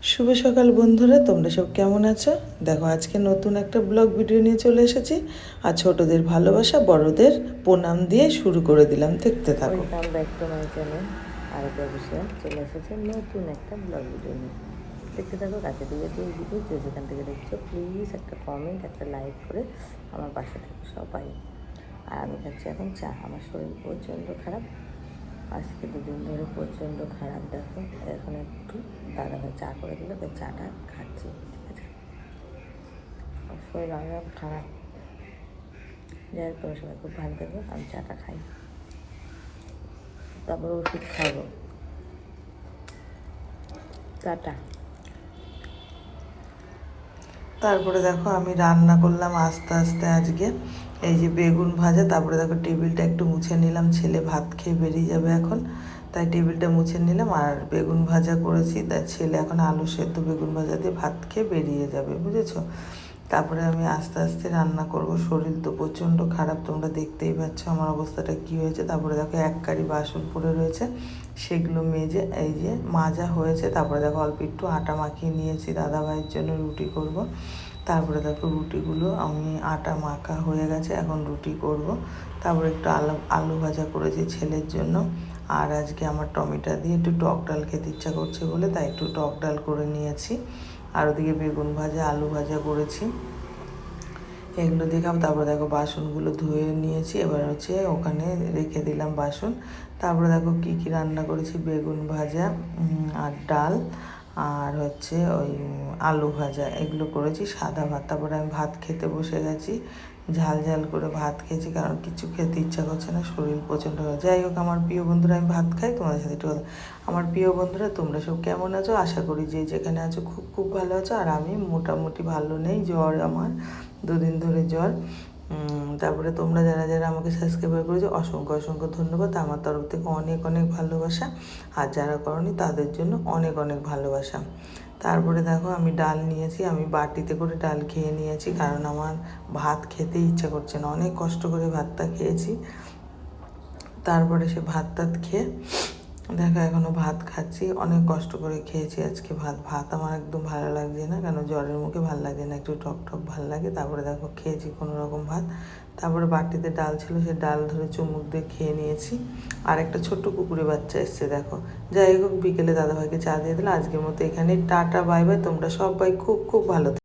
শুভ সকাল বন্ধুরা, তোমরা সব কেমন আছো? দেখো আজকে নতুন একটা ব্লগ ভিডিও নিয়ে চলে এসেছি। আর ছোটদের ভালোবাসা, বড়দের প্রণাম দিয়ে শুরু করে দিলাম। দেখতে থাকো। Welcome back to my channel. আরেকবার বিষয় চলে এসেছে নতুন একটা ব্লগ ভিডিও নিয়ে। দেখতে থাকো, কাছে দিয়ে এই ভিডিও যে যেখান থেকে দেখছো প্লিজ একটা কমেন্ট, একটা লাইক করে আমার পাশে থাকো সবাই। আর আমি খাচ্ছি এখন চা। আমার শরীর প্রচণ্ড খারাপ, আজকে দুদিন ধরে প্রচণ্ড খারাপ। দেখো এখন একটু দাদাভাই চা করে দিল, তাই চাটা খাচ্ছি। ঠিক আছে, শরীর অনেক খারাপ। যাই হোক, তোমার সবাই খুব ভালো থাকবে। আমি চাটা খাই, তারপর ওষুধ খাবো। টাটা। তারপরে দেখো আমি রান্না করলাম আস্তে আস্তে আজকে। এই যে বেগুন ভাজা, তারপরে দেখো টেবিলটা একটু মুছে নিলাম, ছেলে ভাত খেয়ে বেরিয়ে যাবে এখন, তাই টেবিলটা মুছে নিলাম। আর বেগুন ভাজা করেছি, তাই ছেলে এখন আলু সেদ্ধ বেগুন ভাজা দিয়ে ভাত খেয়ে বেরিয়ে যাবে, বুঝেছো? তারপরে আমি আস্তে আস্তে রান্না করব। শরীর তো প্রচণ্ড খারাপ, তোমরা দেখতেই পাচ্ছ আমার অবস্থাটা কী হয়েছে। তারপরে দেখো এক কারি বাসন পড়ে রয়েছে, সেগুলো মেজে এই যে মাজা হয়েছে। তারপরে দেখো অল্প একটু আটা মাখিয়ে নিয়েছি দাদাভাইয়ের জন্য, রুটি করব। তারপরে দেখো রুটিগুলো আমি আটা মাখা হয়ে গেছে, এখন রুটি করব। তারপরে একটু আলু ভাজা করেছি ছেলের জন্য। আর আজকে আমার টমেটো দিয়ে একটু টক ডাল খেতে ইচ্ছা করছে বলে তাই একটু টক ডাল করে নিয়েছি। আর ওদিকে বেগুন ভাজা, আলু ভাজা করেছি, এগুলো দেখাম। তারপরে দেখো বাসনগুলো ধুয়ে নিয়েছি, এবার হচ্ছে ওখানে রেখে দিলাম বাসন। তারপরে দেখো কী কী রান্না করেছি, বেগুন ভাজা আর ডাল আর হচ্ছে ওই আলু ভাজা, এগুলো করেছি, সাদা ভাত। তারপরে আমি ভাত খেতে বসে গেছি, ঝাল ঝাল করে ভাত খেয়েছি, কারণ কিছু খেতে ইচ্ছা করছে না, শরীর প্রচণ্ড হয়। যাই হোক আমার প্রিয় বন্ধুরা, আমি ভাত খাই, তোমাদের সাথে একটু কথা। আমার প্রিয় বন্ধুরা, তোমরা সব কেমন আছো? আশা করি যে যেখানে আছো খুব খুব ভালো আছো। আর আমি মোটামুটি ভালো নেই, জ্বর আমার, দুদিন ধরে জ্বর। তারপরে তোমরা যারা যারা আমাকে সাবস্ক্রাইব করেছো অসংখ্য অসংখ্য ধন্যবাদ, আমার তরফ থেকে অনেক অনেক ভালোবাসা। আর যারা করনি তাদের জন্য অনেক অনেক ভালোবাসা। তারপরে দেখো আমি ডাল নিয়েছি, আমি বাটিতে করে ডাল খেয়ে নিয়েছি, কারণ আমার ভাত খেতে ইচ্ছা করছে না, অনেক কষ্ট করে ভাতটা খেয়েছি। তারপরে সে ভাত টাত খেয়ে দেখো এখনও ভাত খাচ্ছি, অনেক কষ্ট করে খেয়েছি আজকে ভাত। ভাত আমার একদম ভালো লাগছে না, কেন জ্বরের মুখে ভালো লাগে না, একটু টক টক ভালো লাগে। তারপরে দেখো খেয়েছি কোনো রকম ভাত। তারপরে বাটিতে ডাল ছিল, সে ডাল ধরে চুমুক দিয়ে খেয়ে নিয়েছি। আর একটা ছোট্ট কুকুরের বাচ্চা এসছে দেখো। যাই হোক, বিকেলে দাদাভাইকে চা দিয়ে দিলাম। আজকের মতো এখানে টাটা, বাই বাই। তোমরা সবাই খুব খুব ভালো